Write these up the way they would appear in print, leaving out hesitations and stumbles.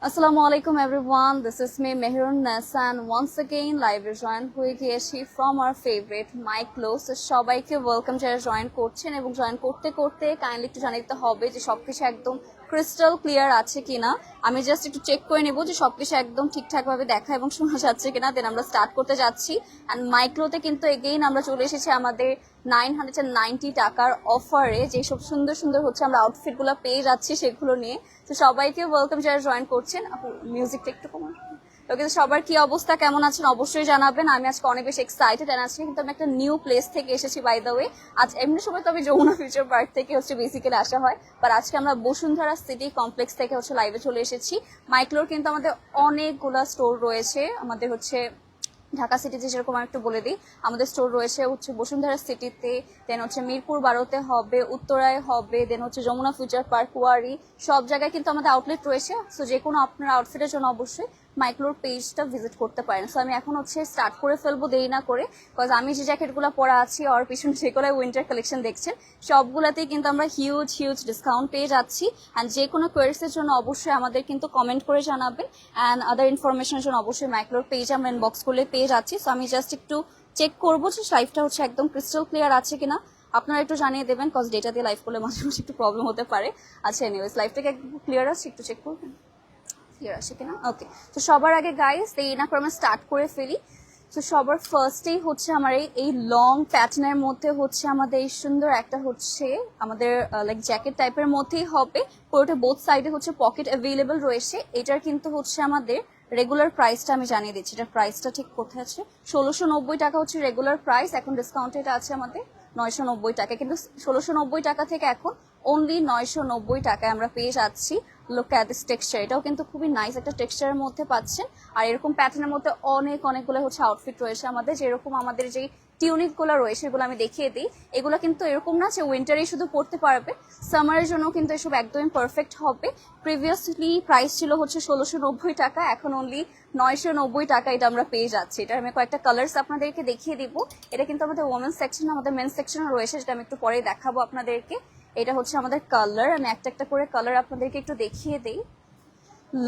Assalamualaikum everyone, this is me Mehrun Nessa and once again live join হয়ে গিয়েছি from our favorite MyClothes। সবাইকে welcome যারা join করছেন এবং জয়েন করতে করতে কাইন্ডলি একটু জানাতে হবে যে সবকিছু একদম ক্রিস্টাল ক্লিয়ার আছে কিনা। আমি জাস্ট একটু চেক করে নেব যে সবকিছু একদম ঠিকঠাক ভাবে দেখা এবং শোনা যাচ্ছে কিনা, দেন আমরা স্টার্ট করতে যাচ্ছি। অ্যান্ড মাইক্লোতে কিন্তু এগেইন আমরা চলে এসেছি আমাদের 990 টাকার অফারে, যেসব সুন্দর সুন্দর হচ্ছে আমরা আউটফিটগুলো পেয়ে যাচ্ছি সেগুলো নিয়ে। তো সবাইকে ওয়েলকাম যারা জয়েন করছেন। মিউজিকটা একটু কমান। ওকে, সবার কি অবস্থা, কেমন আছেন অবশ্যই জানাবেন। আমি আজকে অনেক বেশি এক্সাইটেড অ্যান্ড আজকে কিন্তু আমি একটা নিউ প্লেস থেকে এসেছি বাই দ্য ওয়ে। আজ এমনি সময় তো আমি যমুনা ফিউচার পার্ক থেকে হচ্ছে বেসিক্যালি আসা হয়, বাট আজকে আমরা বসুন্ধরা সিটি কমপ্লেক্স থেকে হচ্ছে লাইভে চলে এসেছি। মাইক্লোর কিন্তু আমাদের অনেকগুলা স্টোর রয়েছে। আমাদের হচ্ছে ঢাকা সিটিতে যেরকম আমি একটু বলে দিই, আমাদের স্টোর রয়েছে হচ্ছে বসুন্ধরা সিটিতে, দেন হচ্ছে মিরপুর 12তে হবে, উত্তরায় হবে, দেন হচ্ছে যমুনা ফিউচার পার্ক, কুয়ারি, সব জায়গায় কিন্তু আমাদের আউটলেট রয়েছে। সো যে কোনো আপনার আউটফিটের জন্য অবশ্যই মাইক্লোর পেজটা ভিজিট করতে পারেন। সো আমি এখন হচ্ছে স্টার্ট করে ফেলবো দেরি না করে, বিকজ আমি যে জ্যাকেটগুলো পরা আছি আর পিছনে যেগুলো উইন্টার কালেকশন দেখছেন সবগুলাতেই কিন্তু আমরা হিউজ হিউজ ডিসকাউন্ট পেয়ে যাচ্ছি। অ্যান্ড যে কোনো কোয়ারিসের জন্য অবশ্যই আমাদের কিন্তু কমেন্ট করে জানাবেন, অ্যান্ড আদার ইনফরমেশনের জন্য অবশ্যই মাইক্লোর পেজ আমরা ইনবক্স করলে পেয়ে যাচ্ছি। সো আমি জাস্ট একটু চেক করবো যে লাইভটা হচ্ছে একদম ক্রিস্টাল ক্লিয়ার আছে কিনা, আপনারা একটু জানিয়ে দেবেন, কজ ডেটা দিয়ে লাইভ করলে মাঝে মাঝে একটু প্রবলেম হতে পারে। আচ্ছা এনিওয়েজ লাইভটাকে একদম ক্লিয়ার আছে, একটু চেক করবেন ক্লিয়ার আসে কিনা। ওকে, তো সবার আগে গাইস এই না করে আমরা স্টার্ট করে ফেলি। তো সবার ফার্স্টেই হচ্ছে আমার এই লং প্যাটার্নের মধ্যে হচ্ছে আমাদের এই সুন্দর একটা হচ্ছে আমাদের লাইক জ্যাকেট টাইপের মধ্যেই হবে, পুরোটা বোথ সাইডে হচ্ছে পকেট অ্যাভেলেবল রয়েছে। এটার কিন্তু হচ্ছে আমাদের রেগুলার প্রাইসটা আমি জানিয়ে দিচ্ছি, এটার প্রাইসটা ঠিক কোথায় আছে। 1690 টাকা হচ্ছে রেগুলার প্রাইস, এখন ডিসকাউন্টে এটা আছে আমাদের 990 টাকা, কিন্তু 1690 টাকা থেকে এখন অনলি 990 টাকায় আমরা পেয়ে যাচ্ছি। লুক অ্যাট দিস টেক্সচার, এটাও কিন্তু খুবই নাইস একটা টেক্সচারের মধ্যে পাচ্ছেন। আর এরকম প্যাটার্নের মধ্যে অনেকগুলো হচ্ছে আউটফিট রয়েছে আমাদের, যেরকম আমাদের যেই টিউনিকগুলো রয়েছে এগুলো আমি দেখিয়ে দিই। এগুলো কিন্তু এরকম না যে উইন্টারেই শুধু পরতে পারবে, সামারের জন্য কিন্তু এসব একদমই পারফেক্ট হবে। প্রিভিয়াসলি প্রাইস ছিল হচ্ছে 1690 টাকা, এখন অনলি 990 টাকা এটা আমরা পেয়ে যাচ্ছি। এটা আমি কয়েকটা কালার্স আপনাদেরকে দেখিয়ে দিব। এটা কিন্তু আমাদের ওমেন্স সেকশন, আমাদের মেন্স সেকশনে রয়েছে, যেটা আমি একটু পরে দেখাবো আপনাদেরকে। এটা হচ্ছে আমাদের কালার, আমি একটা একটা করে কালার আপনাদেরকে একটু দেখিয়ে দিই।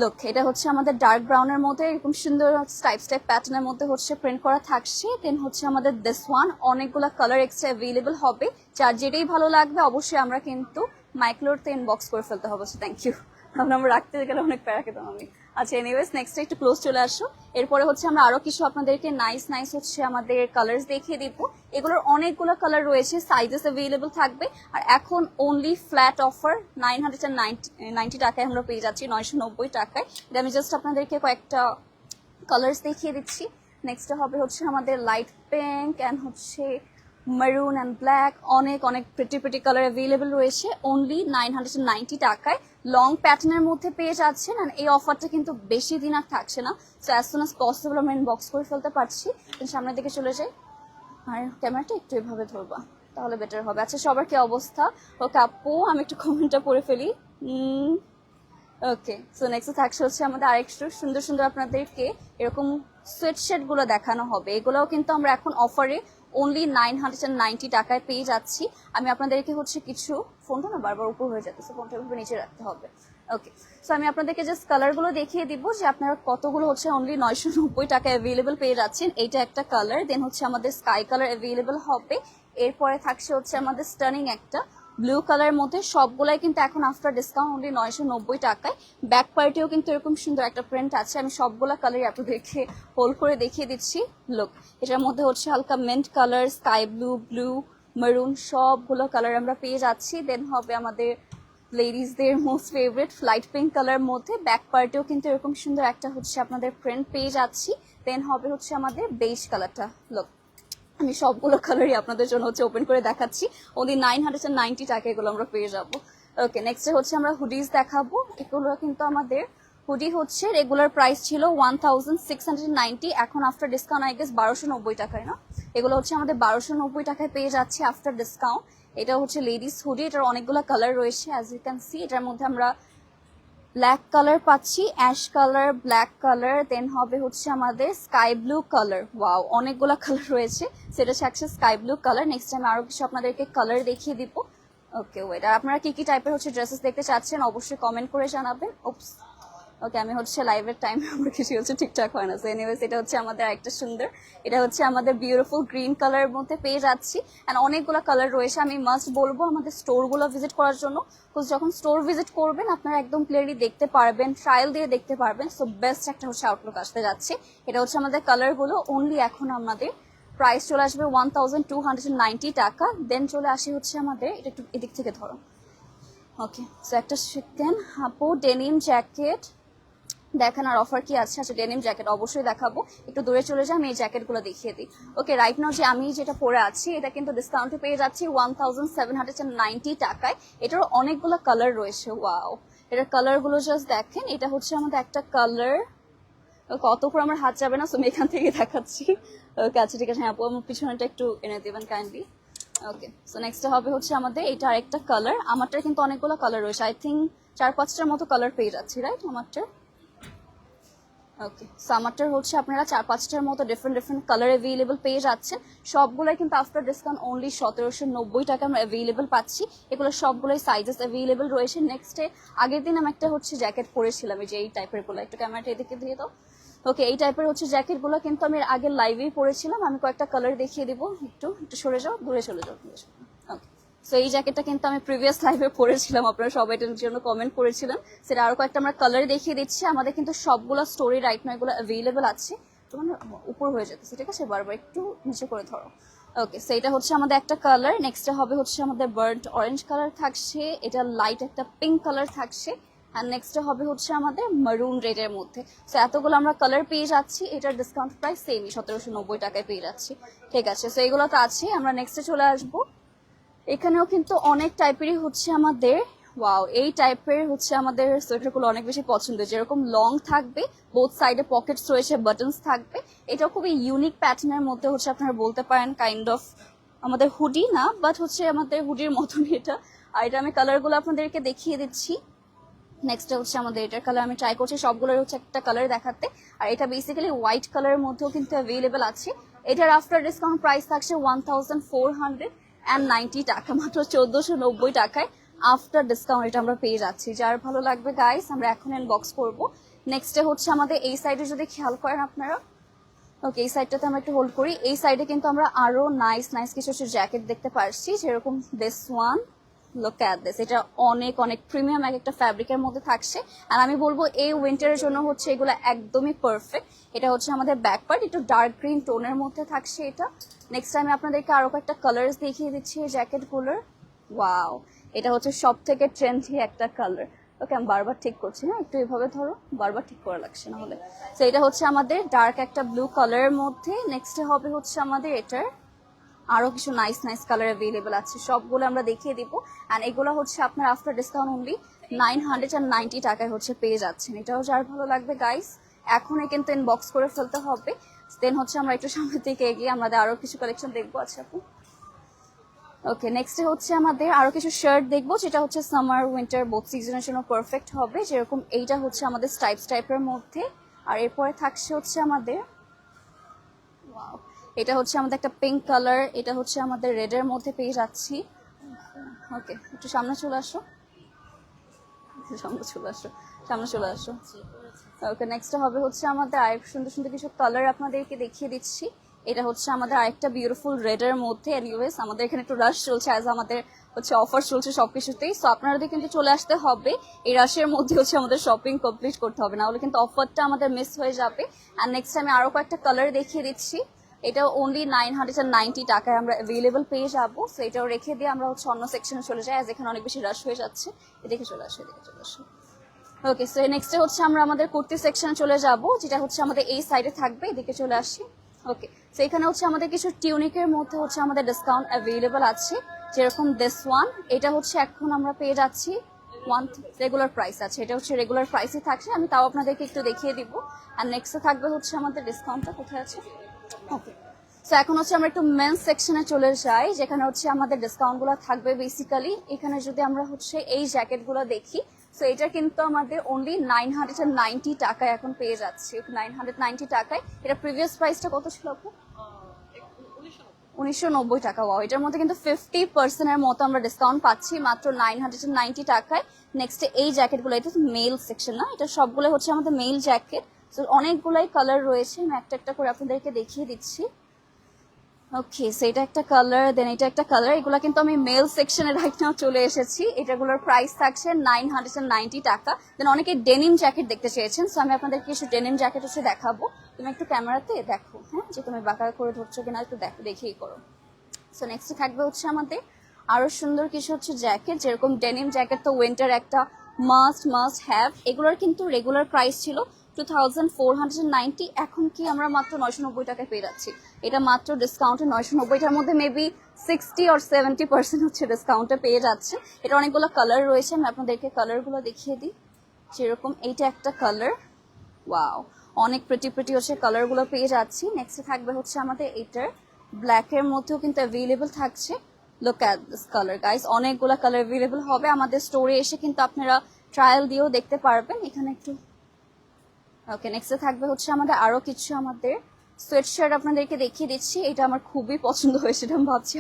লুক, এটা হচ্ছে আমাদের ডার্ক ব্রাউনের মধ্যে এরকম সুন্দর স্টাইপ প্যাটার্নের মধ্যে হচ্ছে প্রিন্ট করা থাকছে। দেন হচ্ছে আমাদের দিস ওয়ান, অনেকগুলো কালার এক্সট্রা অ্যাভেলেবল হবে, যার যেটাই ভালো লাগবে অবশ্যই আমরা কিন্তু মাইক্লোরতে ইনবক্স করে ফেলতে হবে। সো থ্যাংক ইউ, আমরা রাখতে গেলে অনেক প্যারা খেতাম আমি। আচ্ছা এনিওয়েজ নেক্সট একটু ক্লোজ চলে আসো। এরপরে হচ্ছে আমরা আরো কিছু আপনাদেরকে নাইস হচ্ছে আমাদের কালার্স দেখিয়ে দিব। এগুলোর অনেকগুলো কালার রয়েছে, সাইজেস অ্যাভেলেবল থাকবে। আর এখন অনলি ফ্ল্যাট অফার 990 টাকায় আমরা পেয়ে যাচ্ছি 990 টাকায়। এটা আমি জাস্ট আপনাদেরকে কয়েকটা কালার্স দেখিয়ে দিচ্ছি। নেক্সট হবে হচ্ছে আমাদের লাইট পিঙ্ক অ্যান্ড হচ্ছে মেরুন অ্যান্ড ব্ল্যাক, অনেক প্রিটি কালার অ্যাভেলেবল রয়েছে অনলি 990 টাকায়। লং প্যাটার্নের মধ্যে পেয়ে যাচ্ছেন, অ্যান্ড এই অফারটা কিন্তু বেশি দিন আর থাকছে না। So as soon as possible আমরা ইনবক্স করে ফেলতে পারছি। সামনের দিকে চলে যাই, আর ক্যামেরাটা একটু এভাবে ধরবা তাহলে বেটার হবে। আচ্ছা সবার কি অবস্থা? ওকে আপু, আমি একটু কমেন্টটা পড়ে ফেলি। ওকে, সো নেক্সট থাকছে হচ্ছে আমাদের আরেকটু সুন্দর আপনাদেরকে এরকম সোয়েটশার্ট গুলো দেখানো হবে। এগুলোও কিন্তু আমরা এখন অফারে অনলি 990 টাকায় পেয়ে যাচ্ছি। আমি আপনাদেরকে হচ্ছে কিছু, ফোনটা না বারবার উপর হয়ে যাচ্ছে, ফোনটা এভাবে নিচে রাখতে হবে। ওকে, সো আমি আপনাদেরকে জাস্ট কালারগুলো দেখিয়ে দিব যে আপনারা কতগুলো হচ্ছে অনলি 990 টাকায় অ্যাভেলেবল পেয়ে যাচ্ছেন। এইটা একটা কালার, দেন হচ্ছে আমাদের স্কাই কালার অ্যাভেলেবল হবে। এরপরে থাকছে হচ্ছে আমাদের স্টানিং একটা ব্লু কালার মধ্যে, সবগুলাই কিন্তু এখন আফটার ডিসকাউন্ট অনলি 990 টাকায়। ব্যাক পার্টিও কিন্তু এরকম সুন্দর একটা প্রিন্ট আছে, আমি সবগুলা কালারই আপনাদেরকে হোল্ড করে দেখিয়ে দিচ্ছি। লুক, এটার মধ্যে হচ্ছে হালকা mint colour, sky blue, maroon, সবগুলো কালার আমরা পেয়ে যাচ্ছি। দেন হবে আমাদের লেডিসদের most favourite light pink colour মধ্যে, ব্যাক পার্টেও কিন্তু এরকম সুন্দর একটা হচ্ছে আপনাদের প্রিন্ট পেয়ে যাচ্ছি। দেন হবে হচ্ছে আমাদের বেজ কালারটা। লুক, আমি সবগুলো কালারই আপনাদের জন্য হচ্ছে ওপেন করে দেখাচ্ছি, অনলি 990 টাকা এগুলো আমরা পেয়ে যাবো। ওকে, নেক্সট হচ্ছে আমরা হুডিজ দেখাবো। এগুলো কিন্তু আমাদের হুডি হচ্ছে রেগুলার প্রাইস ছিল 1690, এখন আফটার ডিসকাউন্ট আই গেস 1290 টাকায় না, এগুলো হচ্ছে আমাদের 1290 টাকায় পেয়ে যাচ্ছে আফটার ডিসকাউন্ট। এটা হচ্ছে লেডিস হুডি, এটার অনেকগুলো কালার রয়েছে অ্যাজ ইউ ক্যান সি। এটার মধ্যে আমরা ব্ল্যাক কালার পাচ্ছি, অ্যাশ কালার, ব্ল্যাক কালার, দেন হবে হচ্ছে আমাদের স্কাই ব্লু কালার। ওয়াও, অনেকগুলো কালার রয়েছে, সেটা হচ্ছে sky blue colour. Next time আরো কিছু আপনাদেরকে কালার দেখিয়ে দিব। ওকে ওয়েট, আর আপনারা কি কি টাইপের হচ্ছে ড্রেসেস দেখতে চাচ্ছেন অবশ্যই কমেন্ট করে জানাবেন। ওপস, ওকে আমি হচ্ছে লাইভের টাইম আমার কিছু হচ্ছে ঠিকঠাক হয় না। সো এনিওয়েজ, এটা হচ্ছে আমাদের একটা সুন্দর, এটা হচ্ছে আমাদের বিউটিফুল গ্রিন কালারের মধ্যে পেয়ে যাচ্ছি। অ্যান্ড অনেকগুলো কালার রয়েছে। আমি মাস্ট বলবো আমাদের স্টোরগুলো ভিজিট করার জন্য, বিকজ যখন স্টোর ভিজিট করবেন আপনারা একদম ক্লিয়ারলি দেখতে পারবেন, ট্রায়াল দিয়ে দেখতে পারবেন। সো বেস্ট একটা হচ্ছে আউটলুক আসতে যাচ্ছে। এটা হচ্ছে আমাদের কালারগুলো। অনলি এখন আমাদের প্রাইস চলে আসবে 1290 টাকা। দেন চলে আসে হচ্ছে আমাদের, এটা একটু এদিক থেকে ধরো। ওকে, সো একটা সেকেন্ড আপু, ডেনিম জ্যাকেট দেখেন আর অফার কি আছে। আচ্ছা, ডেনিম জ্যাকেট অবশ্যই দেখাবো, একটু দূরে চলে যাই, আমি এই জ্যাকেটগুলো দেখিয়ে দিই। ওকে, রাইট নাও যে আমি যেটা পরে আছি এটা কিন্তু ডিসকাউন্টে পেয়ে যাচ্ছি 1790 টাকায়। এটারও অনেকগুলো কালার রয়েছে। ওয়াও, এটার কালারগুলো জাস্ট দেখেন। এটা হচ্ছে আমাদের একটা কালার, কত করে আমার হাত যাবে না, সো আমি এখান থেকে দেখাচ্ছি। ওকে আচ্ছা ঠিক আছে, হ্যাঁ আপু আমার পিছনেটা একটু এনে দেবেন কাইন্ডলি। ওকে, সো নেক্সট হবে হচ্ছে আমাদের এটা আরেকটা কালার। আমারটার কিন্তু অনেকগুলো কালার রয়েছে, আই থিঙ্ক 4-5টার মতো কালার পেয়ে যাচ্ছি, রাইট আমারটার। ওকে, সো আমারটার হচ্ছে আপনারা 4-5টার মতো ডিফারেন্ট কালার অ্যাভেলেবল পেয়ে যাচ্ছেন। সবগুলাই কিন্তু আফটার ডিসকাউন্ট অনলি 1790 টাকা আমরা অ্যাভেলেবল পাচ্ছি। এগুলো সবগুলোই সাইজেস অ্যাভেলেবল রয়েছে। নেক্সটে আগের দিন আমি একটা হচ্ছে জ্যাকেট পরেছিলাম, এই যে এই টাইপের গুলো, একটু ক্যামেরাটা এদিকে দিয়ে দাও। ওকে, এই টাইপের হচ্ছে জ্যাকেট গুলো কিন্তু আমি আগের লাইভেই পরেছিলাম। আমি কয়েকটা কালার দেখিয়ে দিব, একটু একটু সরে যাও, দূরে চলে যাও। ওকে, সো এই জ্যাকেটটা কিন্তু আমি প্রিভিয়াস লাইভে পরেছিলাম, আপনারা সবাই এটার জন্য কমেন্ট করেছিলেন। সেটা আরো কয়েকটা আমরা কালার দেখিয়ে দিচ্ছি। আমাদের কিন্তু সবগুলো স্টোরি রাইট না এগুলো অ্যাভেলেবল আছে। তোমার উপর হয়ে যেতেছে, ঠিক আছে, বারবার একটু নিচে করে ধরো। ওকে, সো এটা হচ্ছে আমাদের একটা কালার। নেক্সট হবে হচ্ছে আমাদের বার্ন্ট অরেঞ্জ কালার থাকছে, এটা লাইট একটা পিঙ্ক কালার থাকছে, অ্যান্ড নেক্সট হবে হচ্ছে আমাদের মারুন রেডের মধ্যে। সো এতগুলো আমরা কালার পেয়ে যাচ্ছি। এটার ডিসকাউন্ট প্রাইস সেমই 1790 টাকায় পেয়ে যাচ্ছি। ঠিক আছে, সো এগুলো তো আছে। আমরা নেক্সটে চলে আসবো। এখানেও কিন্তু অনেক টাইপেরই হচ্ছে আমাদের, ওয়াও এই টাইপের হচ্ছে আমাদের সোয়েটারগুলো অনেক বেশি পছন্দ, যেরকম লং থাকবে, বোথ সাইডে পকেটস রয়েছে, বাটনস থাকবে। এটা খুবই ইউনিক প্যাটার্নের মধ্যে হচ্ছে আপনারা বলতে পারেন কাইন্ড অফ আমাদের হুডি না, বাট হচ্ছে আমাদের হুডির মতনই এটা। আর এটা আমি কালারগুলো আপনাদেরকে দেখিয়ে দিচ্ছি। নেক্সট হচ্ছে আমাদের এটার কালার আমি ট্রাই করছি সবগুলোর হচ্ছে একটা কালার দেখাতে। আর এটা বেসিক্যালি হোয়াইট কালারের মধ্যেও কিন্তু অ্যাভেলেবেল আছে। এটার আফটার ডিসকাউন্ট প্রাইস থাকছে 1490 টাকা, মাত্র 1490 টাকায় আফটার ডিসকাউন্ট এটা আমরা পেয়ে যাচ্ছি। যার ভালো লাগবে গাইস আমরা এখন ইনবক্স করবো। নেক্সটে হচ্ছে আমাদের এই সাইডে যদি খেয়াল করেন আপনারা, ওকে এই সাইডটাতে আমরা একটু হোল্ড করি। এই সাইডে কিন্তু আমরা আরো নাইস নাইস কিছু জ্যাকেট দেখতে পাচ্ছি, যেরকম this one, look at this. এটা অনেক অনেক প্রিমিয়াম একটা ফ্যাব্রিকের মধ্যে থাকছে। আর আমি বলবো এই উইন্টারের জন্য হচ্ছে এগুলো একদমই পারফেক্ট। এটা হচ্ছে আমাদের ব্যাক পার্ট, একটু ডার্ক গ্রিন টোনের মধ্যে থাকছে এটা। নেক্সট আমি আপনাদেরকে আরো কয়েকটা কালার্স দেখিয়ে দিচ্ছি এই জ্যাকেটগুলোর। ওয়াও, এটা হচ্ছে সব থেকে ট্রেন্ডি একটা কালার। ওকে, আমি বারবার ঠিক করছি না, একটু এভাবে ধরো, বারবার ঠিক করা লাগছে না হলে। তো এটা হচ্ছে আমাদের ডার্ক একটা ব্লু কালারের মধ্যে। নেক্সট হবে হচ্ছে আমাদের এটার আরো কিছু নাইস নাইস কালার অ্যাভেলেবল আছে, সবগুলো আমরা দেখিয়ে দিব। অ্যান্ড এগুলো হচ্ছে আপনার আফটার ডিসকাউন্ট অনলি 990 টাকায় হচ্ছে পেয়ে যাচ্ছেন। এটাও যার ভালো লাগবে গাইস এখনই কিন্তু ইনবক্স করে ফেলতে হবে। দেন হচ্ছে আমরা একটু সামনের দিকে এগিয়ে আমাদের আরো কিছু কালেকশন দেখবো। আচ্ছা আপু, ওকে নেক্সট হচ্ছে আমাদের আরো কিছু শার্ট দেখবো, যেটা হচ্ছে সামার উইন্টার বোথ সিজনের জন্য পারফেক্ট হবে। যেরকম এইটা হচ্ছে আমাদের স্ট্রাইপস টাইপের মধ্যে। আর এরপরে থাকছে হচ্ছে আমাদের, ওয়াও এটা হচ্ছে আমাদের একটা পিঙ্ক কালার, এটা হচ্ছে আমাদের রেডের মধ্যে পেয়ে যাচ্ছি। ওকে একটু সামনে চলে আসো, সামনে চলে আসো, সামনে চলে আসো। ওকে নেক্সট হবে হচ্ছে আমাদের আরেক সুন্দর সুন্দর কিছু কালার আপনাদেরকে দেখিয়ে দিচ্ছি। এটা হচ্ছে আমাদের আরেকটা বিউটিফুল রেডের মধ্যে। এনিওয়েজ আমাদের এখানে একটু রাশ চলছে, অ্যাজ আমাদের হচ্ছে অফার চলছে সবকিছুতেই। সো আপনাদের কিন্তু চলে আসতে হবে, এই রাশের মধ্যে হচ্ছে আমাদের শপিং কমপ্লিট করতে হবে, না হলে কিন্তু অফারটা আমাদের মিস হয়ে যাবে। আর নেক্সট আমি আরো কয়েকটা কালার দেখিয়ে দিচ্ছি। এটা অনলি 990 টাকায় আমরা অ্যাভেলেবল পেয়ে যাবো। সো এটাও রেখে দিয়ে আমরা হচ্ছে অন্য সেকশনে চলে যাই, আজ এখানে অনেক বেশি রাশ হয়ে যাচ্ছে। এদিকে চলে আসো, এদিকে চলে আসো। ওকে, সো নেক্সট হচ্ছে আমরা আমাদের কুর্তি সেকশনে চলে যাব, যেটা হচ্ছে আমাদের এই সাইডে থাকবে। এদিকে চলে আসি। ওকে, সো এখানে হচ্ছে আমাদের কিছু টিউনিকের মধ্যে হচ্ছে আমাদের ডিসকাউন্ট অ্যাভেলেবল আছে, যেরকম দিস ওয়ান। এটা হচ্ছে এখন আমরা পেয়ে যাচ্ছি রেগুলার প্রাইস আছে, এটা হচ্ছে রেগুলার প্রাইসই থাকছে। আমি তাও আপনাদেরকে একটু দেখিয়ে দিব। আর নেক্সটে থাকবে হচ্ছে আমাদের ডিসকাউন্টটা কোথায় আছে। ওকে, সো এখন হচ্ছে আমরা একটু মেন্স সেকশনে চলে যাই, যেখানে হচ্ছে আমাদের ডিসকাউন্ট গুলো থাকবে বেসিক্যালি। এখানে যদি আমরা হচ্ছে এই জ্যাকেট গুলো দেখি, সো এটা কিন্তু আমাদের অনলি 990 টাকায় এখন পেয়ে যাচ্ছি, 990 টাকায়। এটা প্রিভিয়াস প্রাইসটা কত ছিল আপু? 1990 টাকা। ওয়াও, এটার মধ্যে কিন্তু 50% এর মতো আমরা ডিসকাউন্ট পাচ্ছি মাত্র 990 টাকায়। নেক্সট এই জ্যাকেটগুলো, এটা মেল সেকশন না, এটা সবগুলো হচ্ছে আমাদের মেল জ্যাকেট। তো অনেকগুলাই কালার রয়েছে, আমি একটা একটা করে আপনাদেরকে দেখিয়ে দিচ্ছি। ওকে, সো এটা একটা কালার, দেন এটা একটা কালার। এগুলো কিন্তু আমি মেল সেকশনে রাইট নাও চলে এসেছি। এটাগুলোর প্রাইস থাকছে 990 টাকা। দেন অনেকে ডেনিম জ্যাকেট দেখতে চেয়েছেন, সো আমি আপনাদেরকে কিছু ডেনিম জ্যাকেট হচ্ছে দেখাবো। তুমি একটু ক্যামেরাতে দেখো, হ্যাঁ, যে তুমি বাঁকা করে ধরছো কিনা একটু দেখো, দেখেই করো। সো নেক্সট থাকবে হচ্ছে আমাদের আরো সুন্দর কিছু হচ্ছে জ্যাকেট, যেরকম ডেনিম জ্যাকেট তো উইন্টার একটা মাস্ট হ্যাভ। এগুলোর কিন্তু রেগুলার প্রাইস ছিল 2490, এখন কি আমরা মাত্র 990 টাকায় পেয়ে যাচ্ছি। এটা মাত্র ডিসকাউন্টে 990টার মধ্যে মেবি 60 or 70% হচ্ছে ডিসকাউন্টে পেয়ে যাচ্ছে। এটা অনেকগুলো কালার রয়েছে, আমি আপনাদেরকে কালারগুলো দেখিয়ে দিই। যেরকম এইটা একটা কালার, ওয়াও, অনেক প্রিটি হচ্ছে কালারগুলো পেয়ে যাচ্ছি। নেক্সট থাকবে হচ্ছে আমাদের এটার ব্ল্যাকের মধ্যেও কিন্তু অ্যাভেলেবল থাকছে। Look at this colour guys, অনেকগুলো কালার অ্যাভেলেবল হবে আমাদের স্টোরে এসে, কিন্তু আপনারা ট্রায়াল দিয়েও দেখতে পারবেন। এখানে একটু ওকে, নেক্সটে থাকবে হচ্ছে আমাদের আরো কিছু আমাদের সোয়েট শার্ট আপনাদেরকে দেখিয়ে দিচ্ছি। এটা আমার খুবই পছন্দ হয়েছে, এটা আমি ভাবছি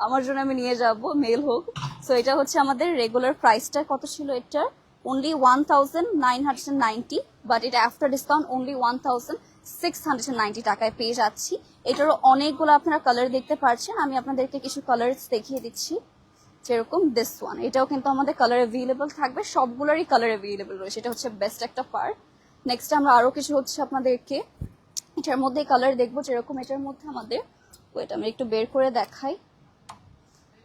আমার জন্য আমি নিয়ে যাব, মেল হোক। সো এটা হচ্ছে আমাদের রেগুলার প্রাইসটা কত ছিল এটার, অনলি 1990, বাট এটা আফটার ডিসকাউন্ট অনলি 1690 টাকায় পেয়ে যাচ্ছি। এটারও অনেকগুলো আপনারা কালার দেখতে পাচ্ছেন, আমি আপনাদেরকে কিছু কালার্স দেখিয়ে দিচ্ছি। যেরকম দিস ওয়ান, এটাও কিন্তু আমাদের কালার অ্যাভেলেবল থাকবে, সবগুলোরই কালার অ্যাভেলেবল রয়েছে, এটা হচ্ছে বেস্ট একটা পার্ট। নেক্সট আমরা আরো কিছু হচ্ছে আপনাদেরকে এটার মধ্যে কালার দেখবো, যেরকম এটার মধ্যে আমাদের, ওয়েট আমি একটু বের করে দেখাই।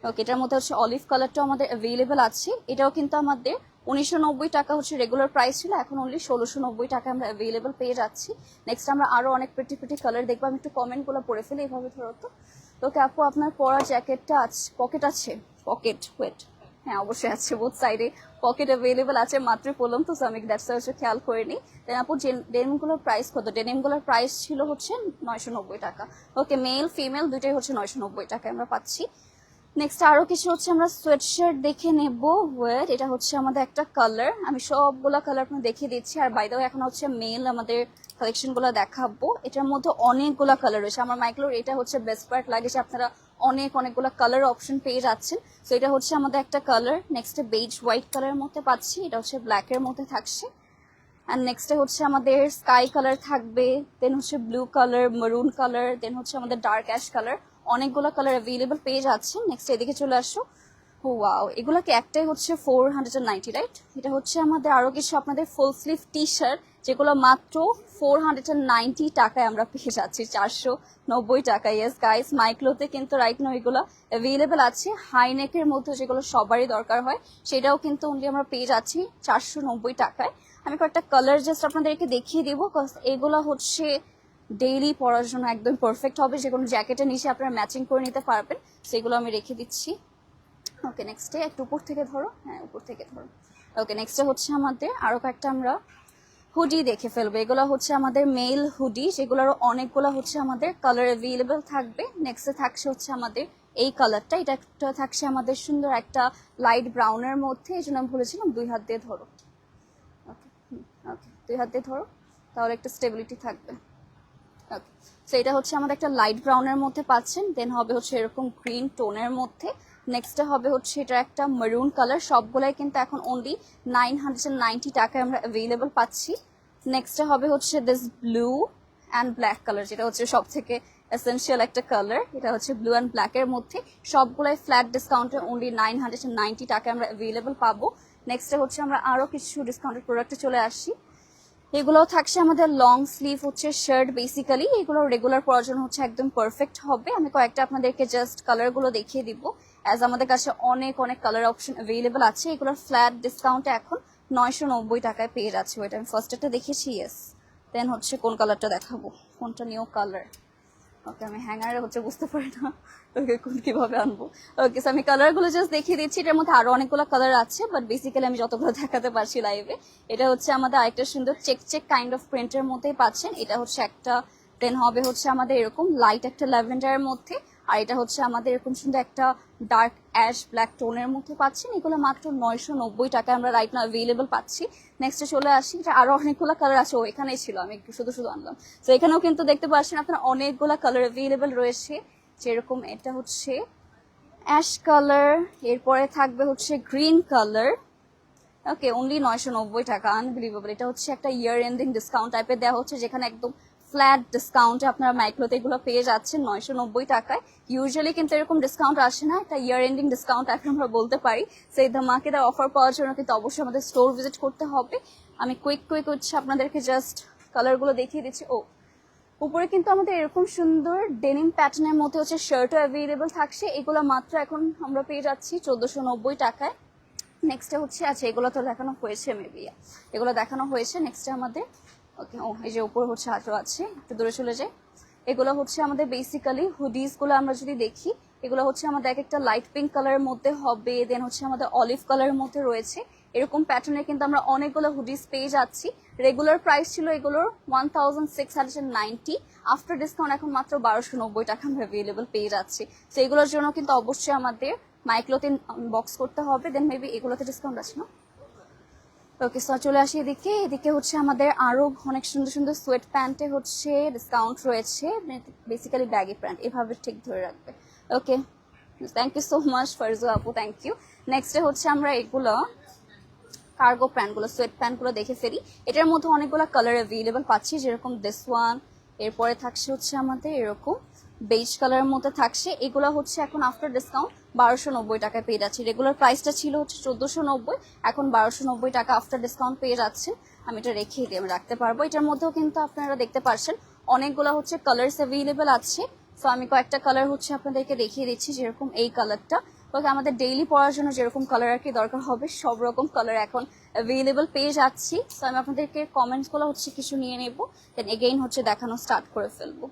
ওকে, এটার মধ্যে হচ্ছে অলিভ কালারটা আমাদের অ্যাভেলেবল আছে। এটাও কিন্তু আমাদের 1990 টাকা হচ্ছে রেগুলার প্রাইস ছিল, এখন অনলি 1690 টাকা আমরা অ্যাভেলেবল পেয়ে যাচ্ছি। নেক্সট আমরা আরো অনেক প্রিটি কালার দেখবো, আমি একটু কমেন্টগুলো পড়ে ফেলি এইভাবে ধরো তো। ওকে আপু, আপনার পরা জ্যাকেটটা আছে, পকেট আছে? পকেট, ওয়েট, হ্যাঁ অবশ্যই আছে, বোথ সাইডে পকেট অ্যাভেলেবল আছে, মাত্র বললাম তো, আমি দ্যাটস হচ্ছে খেয়াল করে নিই। দেন আপু ডেনিমগুলোর প্রাইস কত? ডেনিমগুলোর প্রাইস ছিল হচ্ছে 990 টাকা। ওকে, মেল ফিমেল দুইটাই হচ্ছে 990 টাকা আমরা পাচ্ছি। নেক্সট আরো কিছু হচ্ছে আমরা সোয়েটশার্ট দেখে নেব। ওয়েট, এটা হচ্ছে আমাদের একটা কালার, আমি সবগুলা কালার আপনাকে দেখিয়ে দিচ্ছি। আর বাই দ্য ওয়ে এখন হচ্ছে মেল আমাদের কালেকশন গুলো দেখাবো। এটার মধ্যে অনেকগুলা কালার রয়েছে, আমার মাইক্লোর এটা হচ্ছে বেস্ট পার্ট লাগে যে আপনারা অনেকগুলো কালার অপশন পেয়ে যাচ্ছেন। তো এটা হচ্ছে আমাদের একটা কালার। নেক্সট বেজ হোয়াইট কালারের মধ্যে পাচ্ছি, এটা হচ্ছে ব্ল্যাক এর মধ্যে থাকছে। অ্যান্ড নেক্সটে হচ্ছে আমাদের স্কাই কালার থাকবে, দেন হচ্ছে ব্লু কালার, মেরুন কালার, দেন হচ্ছে আমাদের ডার্ক অ্যাশ কালার, অনেকগুলো কালার অ্যাভেলেবল পেয়ে যাচ্ছে। নেক্সট এদিকে চলে আসো। ওয়াও, এগুলোকে একটাই হচ্ছে 490, রাইট? এটা হচ্ছে আমাদের আরো কিছু আপনাদের ফুল স্লিভ টি শার্ট, যেগুলো মাত্র 490 টাকায় আমরা পেয়ে যাচ্ছি, 490 টাকায়। ইয়েস গাইস, মাইক্লোতে কিন্তু রাইট নাও এগুলো অ্যাভেলেবল আছে। হাইনেকের মধ্যে যেগুলো সবারই দরকার হয়, সেটাও কিন্তু অনলি আমরা পেয়ে যাচ্ছি 490 টাকায়। আমি কয়েকটা কালার জাস্ট আপনাদেরকে দেখিয়ে দিব, এগুলো হচ্ছে ডেইলি পরার জন্য একদম পারফেক্ট হবে, যে কোনো জ্যাকেটের নিচে আপনারা ম্যাচিং করে নিতে পারবেন, সেগুলো আমি রেখে দিচ্ছি। ওকে, নেক্সটে একটু উপর থেকে ধরো, হ্যাঁ উপর থেকে ধরো। ওকে, নেক্সটে হচ্ছে আমাদের আরো কয়েকটা আমরা হুডি দেখে ফেলবো। এগুলো হচ্ছে আমাদের মেল হুডি, যেগুলোর অনেকগুলো হচ্ছে আমাদের কালার অ্যাভেলেবল থাকবে। নেক্সটে থাকছে হচ্ছে আমাদের এই কালারটা, এটা একটা থাকছে আমাদের সুন্দর একটা লাইট ব্রাউনের মধ্যে, এই জন্য আমি বলেছিলাম 2 হাত দিয়ে ধরো। ওকে, ওকে, 2 হাত দিয়ে ধরো, তাহলে একটা স্টেবিলিটি থাকবে। ওকে, সো এটা হচ্ছে আমাদের একটা লাইট ব্রাউনের মধ্যে পাচ্ছেন, দেন হবে হচ্ছে এরকম গ্রিন টোনের মধ্যে। নেক্সটে হবে হচ্ছে এটা একটা মেরুন কালার, সবগুলাই কিন্তু এখন অনলি 990 টাকায় আমরা অ্যাভেলেবল পাচ্ছি। নেক্সটে হবে হচ্ছে this blue and black colour, যেটা হচ্ছে সব থেকে এসেনশিয়াল একটা কালার। এটা হচ্ছে ব্লু অ্যান্ড ব্ল্যাক এর মধ্যে, সবগুলাই ফ্ল্যাট ডিসকাউন্টে অনলি 990 টাকায় আমরা অ্যাভেলেবল পাবো। নেক্সটে হচ্ছে আমরা আরো কিছু ডিসকাউন্টেড প্রোডাক্টে চলে আসি। এগুলোও থাকছে আমাদের লং স্লিভ হচ্ছে শার্ট, বেসিক্যালি এগুলো রেগুলার পরার জন্য হচ্ছে একদম পারফেক্ট হবে। আমি কয়েকটা আপনাদেরকে জাস্ট কালারগুলো দেখিয়ে দিব, অ্যাজ আমাদের কাছে অনেক কালার অপশন অ্যাভেলেবল আছে। এগুলোর ফ্ল্যাট ডিসকাউন্টে এখন 990 টাকায় পেয়ে যাচ্ছে। ওইটা আমি ফার্স্ট একটা দেখেছি, ইয়েস। দেন হচ্ছে কোন কালারটা দেখাবো, কোনটা নিউ কালার। ওকে, আমি হ্যাঙ্গারে হচ্ছে বুঝতে পারি না ওকে কোন কিভাবে আনবো। ওকে, সো আমি কালারগুলো জাস্ট দেখিয়ে দিচ্ছি, এটার মধ্যে আরো অনেকগুলো কালার আছে, বাট বেসিক্যালি আমি যতগুলো দেখাতে পারছি লাইভে। এটা হচ্ছে আমাদের আরেকটা সুন্দর চেক কাইন্ড অফ প্রিন্টের মধ্যেই পাচ্ছেন, এটা হচ্ছে একটা। দেন হবে হচ্ছে আমাদের এরকম লাইট একটা ল্যাভেন্ডারের মধ্যে, আর এটা হচ্ছে আমাদের এরকম সুন্দর একটা ডার্ক অ্যাশ ব্ল্যাক টোনের মধ্যে পাচ্ছেন, এগুলো মাত্র 990 টাকায় আমরা রাইট নাও অ্যাভেলেবল পাচ্ছি। নেক্সটে চলে আসি, এটা আরো অনেকগুলো কালার আছে, ও এখানেই ছিল, আমি একটু শুধু শুধু আনলাম। তো এখানেও কিন্তু দেখতে পাচ্ছেন আপনার অনেকগুলো কালার অ্যাভেলেবল রয়েছে, যেরকম এটা হচ্ছে অ্যাশ কালার, এরপরে থাকবে হচ্ছে গ্রিন কালার। ওকে, অনলি 990 টাকা, আনবিলিভেবল। এটা হচ্ছে একটা ইয়ার এন্ডিং ডিসকাউন্ট টাইপের দেওয়া হচ্ছে, যেখানে একদম ফ্ল্যাট ডিসকাউন্টে আপনারা মাইক্লোতে এগুলো পেয়ে যাচ্ছেন 990 টাকায়। ইউজুয়ালি কিন্তু এরকম ডিসকাউন্ট আসে না, একটা ইয়ার এন্ডিং ডিসকাউন্ট এখন আমরা বলতে পারি। সেই ধামাকেদার অফার পাওয়ার জন্য কিন্তু অবশ্যই আমাদের স্টোর ভিজিট করতে হবে। আমি কুইক হচ্ছে আপনাদেরকে জাস্ট কালারগুলো দেখিয়ে দিচ্ছি। ও উপরে কিন্তু আমাদের এরকম সুন্দর ডেনিম প্যাটার্নের মধ্যে হচ্ছে শার্টও অ্যাভেলেবল থাকছে, এগুলো মাত্র এখন আমরা পেয়ে যাচ্ছি 1490 টাকায়। নেক্সটে হচ্ছে, আচ্ছা এগুলো তো দেখানো হয়েছে, মেবি এগুলো দেখানো হয়েছে। নেক্সটে আমাদের ওকে, ও এই যে উপর হচ্ছে আরো আছে, একটু দূরে চলে যায়। এগুলো হচ্ছে আমাদের বেসিক্যালি হুডিস গুলো আমরা যদি দেখি, এগুলো হচ্ছে আমাদের এক একটা লাইট পিঙ্ক কালারের মধ্যে হবে, দেন হচ্ছে আমাদের অলিভ কালারের মধ্যে রয়েছে। এরকম প্যাটার্নে কিন্তু আমরা অনেকগুলো হুডিস পেয়ে যাচ্ছি। রেগুলার প্রাইস ছিল এগুলোর 1690, আফটার ডিসকাউন্ট এখন মাত্র 1290 টাকা আমরা অ্যাভেলেবল পেয়ে যাচ্ছি। তো এগুলোর জন্য কিন্তু অবশ্যই আমাদের মাইক্লোতে বক্স করতে হবে, দেন মেবি এগুলোতে ডিসকাউন্ট আছে না। ওকে, সো চলে আসি এদিকে। এদিকে হচ্ছে আমাদের আরো অনেক সুন্দর সুন্দর সোয়েট প্যান্টে হচ্ছে ডিসকাউন্ট রয়েছে, বেসিক্যালি ব্যাগি প্যান্ট, এভাবে ঠিক ধরে রাখবে। ওকে, thank you so much Farju আপু, থ্যাংক ইউ। নেক্সটে হচ্ছে আমরা এগুলো কার্গো প্যান্টগুলো, সোয়েট প্যান্টগুলো দেখে ফেলি। এটার মধ্যে অনেকগুলো কালার অ্যাভেলেবল পাচ্ছি, যেরকম দিস ওয়ান, এরপরে থাকছে হচ্ছে আমাদের এরকম বেজ কালারের মধ্যে থাকছে। এগুলো হচ্ছে এখন আফটার ডিসকাউন্ট 1290 টাকায় পেয়ে যাচ্ছি। রেগুলার প্রাইসটা ছিল হচ্ছে 1490, এখন 1290 টাকা আফটার ডিসকাউন্ট পেয়ে যাচ্ছেন। আমি এটা রেখে দিই, আমি রাখতে পারবো। এটার মধ্যেও কিন্তু আপনারা দেখতে পাচ্ছেন অনেকগুলো হচ্ছে কালার্স অ্যাভেলেবল আছে। সো আমি কয়েকটা কালার হচ্ছে আপনাদেরকে দেখিয়ে দিচ্ছি, যেরকম এই কালারটা। ওকে, আমাদের ডেইলি পরার জন্য যেরকম কালার আর কি দরকার হবে, সব রকম কালার এখন অ্যাভেলেবল পেয়ে যাচ্ছি। সো আমি আপনাদেরকে কমেন্টসগুলো হচ্ছে কিছু নিয়ে নেব, দেন এগেইন হচ্ছে দেখানো স্টার্ট করে ফেলবো।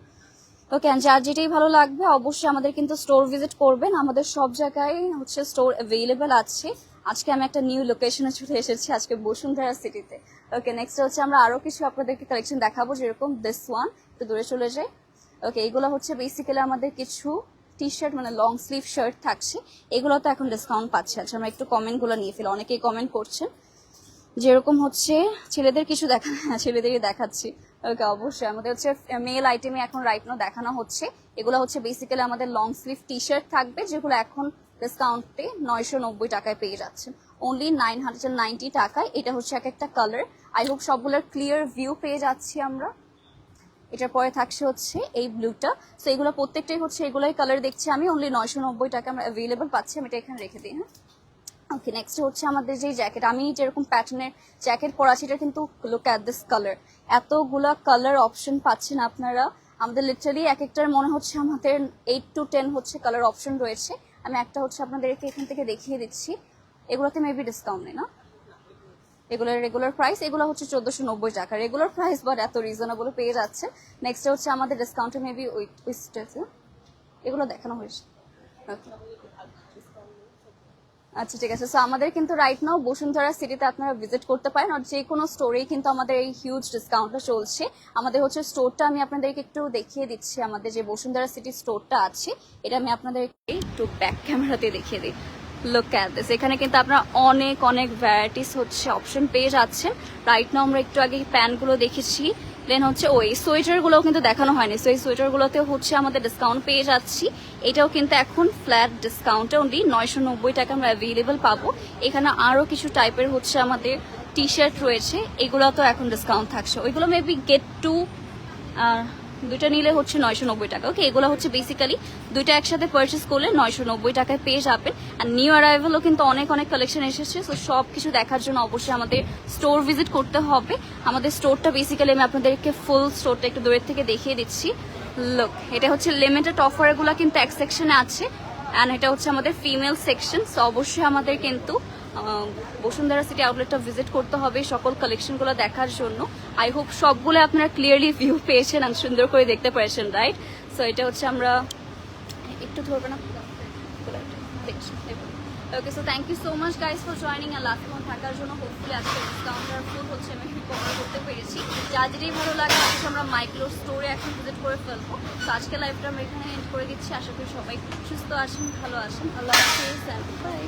ওকে, যার যেটাই ভালো লাগবে অবশ্যই আমাদের কিন্তু স্টোর ভিজিট করবেন, আমাদের সব জায়গায় হচ্ছে স্টোর অ্যাভেলেবল আছে। আজকে আমি একটা নিউ লোকেশনে চলে এসেছি, আজকে বসুন্ধরা সিটিতে। ওকে, নেক্সট হচ্ছে আমরা আরো কিছু আপনাদেরকে কালেকশন দেখাবো, যেরকম দিস ওয়ান, একটু দূরে চলে যাই। ওকে, এইগুলো হচ্ছে বেসিক্যালি আমাদের কিছু টি শার্ট, মানে লং স্লিভ শার্ট থাকছে, এগুলো তো এখন ডিসকাউন্ট পাচ্ছে। আচ্ছা, আমরা একটু কমেন্টগুলো নিয়ে ফেলি, অনেকেই কমেন্ট করছেন। যেরকম হচ্ছে ছেলেদের কিছু দেখা, হ্যাঁ ছেলেদেরই দেখাচ্ছি। ওকে, অবশ্যই আমাদের হচ্ছে মেল আইটেমে এখন রাইট নাও দেখানো হচ্ছে। এগুলো হচ্ছে বেসিক্যালি আমাদের লং স্লিভ টি শার্ট থাকবে, যেগুলো এখন ডিসকাউন্টে 990 টাকায় পেয়ে যাচ্ছেন, অনলি 990 টাকায়। এটা হচ্ছে এক একটা কালার, আই হোপ সবগুলোর ক্লিয়ার ভিউ পেয়ে যাচ্ছি আমরা। এটার পরে থাকছে হচ্ছে এই ব্লুটা। সো এগুলো প্রত্যেকটাই হচ্ছে এগুলোই কালার দেখছি আমি, অনলি 990 টাকা আমরা অ্যাভেলেবল পাচ্ছি। আমি এটা এখানে রেখে দিই। হ্যাঁ, ওকে, নেক্সট হচ্ছে আমাদের যে জ্যাকেট, আমি যেরকম প্যাটার্নের জ্যাকেট পরাচ্ছি, এটা কিন্তু লুক অ্যাট দিস কালার, এতগুলা কালার অপশন পাচ্ছেন আপনারা। আমাদের লিটারালি এক একটার মনে হচ্ছে আমাদের 8 to 10 হচ্ছে কালার অপশন রয়েছে। আমি একটা হচ্ছে আপনাদেরকে এখান থেকে দেখিয়ে দিচ্ছি। এগুলোতে মেবি ডিসকাউন্ট নেই না, এগুলোর রেগুলার প্রাইস, এগুলো হচ্ছে 1490 টাকা রেগুলার প্রাইস, বাট এত রিজনেবল পেয়ে যাচ্ছে। নেক্সট হচ্ছে আমাদের ডিসকাউন্টে মেবি এগুলো দেখানো হয়েছে। আচ্ছা, ঠিক আছে। সো আমাদের কিন্তু রাইট নাও বসুন্ধরা সিটিতে আপনারা ভিজিট করতে পারেন, আর যে কোনো স্টোরেই কিন্তু আমাদের এই হিউজ ডিসকাউন্টটা চলছে। আমাদের হচ্ছে স্টোরটা আমি আপনাদেরকে একটু দেখিয়ে দিচ্ছি, আমাদের যে বসুন্ধরা সিটি স্টোরটা আছে, এটা আমি আপনাদেরকে একটু ব্যাক ক্যামেরাতে দেখিয়ে দিই। লুক অ্যাট দিস, এখানে কিন্তু আপনারা অনেক অনেক ভ্যারাইটিস হচ্ছে অপশন পেয়ে যাচ্ছেন। রাইট নাও আমরা একটু আগে প্যান্টগুলো দেখেছি, দেন হচ্ছে ওই সোয়েটারগুলোও কিন্তু দেখানো হয়নি। সো এই সোয়েটারগুলোতেও হচ্ছে আমাদের ডিসকাউন্ট পেয়ে যাচ্ছি। এটাও কিন্তু এখন ফ্ল্যাট ডিসকাউন্টে অনলি 990 টাকা আমরা অ্যাভেলেবল পাবো। এখানে আরও কিছু টাইপের হচ্ছে আমাদের টি শার্ট রয়েছে, এগুলো তো এখন ডিসকাউন্ট থাকছে। ওইগুলো মেবি গেট টু দুইটা নিলে হচ্ছে 990 টাকা। ওকে, এগুলো হচ্ছে বেসিক্যালি দুইটা একসাথে পারচেস করলে 990 টাকায় পেয়ে যাবেন। আর নিউ অ্যারাইভেলও কিন্তু অনেক অনেক কালেকশন এসেছে। সো সব কিছু দেখার জন্য অবশ্যই আমাদের স্টোর ভিজিট করতে হবে। আমাদের স্টোরটা বেসিক্যালি আমি আপনাদেরকে ফুল স্টোরটা একটু দূরের থেকে দেখিয়ে দিচ্ছি। লুক, এটা হচ্ছে লিমিটেড অফারগুলো কিন্তু এক সেকশনে আছে, অ্যান্ড এটা হচ্ছে আমাদের ফিমেল সেকশন। সো অবশ্যই আমাদের কিন্তু বসুন্ধরা সিটি আউটলেটটা ভিজিট করতে হবে সকল কালেকশনগুলো দেখার জন্য। আই হোপ সবগুলো আপনারা ক্লিয়ারলি ভিউ পেয়েছেন আর সুন্দর করে দেখতে পেরেছেন, রাইট? সো এটা হচ্ছে আমরা একটু ধরবে না, okay, so thank you so much guys for joining আর লাস্ট মন্থ থাকার জন্য। হোপফুলি আজকে ডিসকাউন্টার ফুল হচ্ছে, আমি কভার করতে পেরেছি। যা যেটাই ভালো লাগে আজকে আমরা মাইক্লোর স্টোরে এখন ভিজিট করে ফেলবো। তো আজকে লাইভটা আমরা এখানে এন্ড করে দিচ্ছি। আশা করি সবাই সুস্থ আছেন, ভালো আছেন। আল্লাহ হাফিজ, বাই।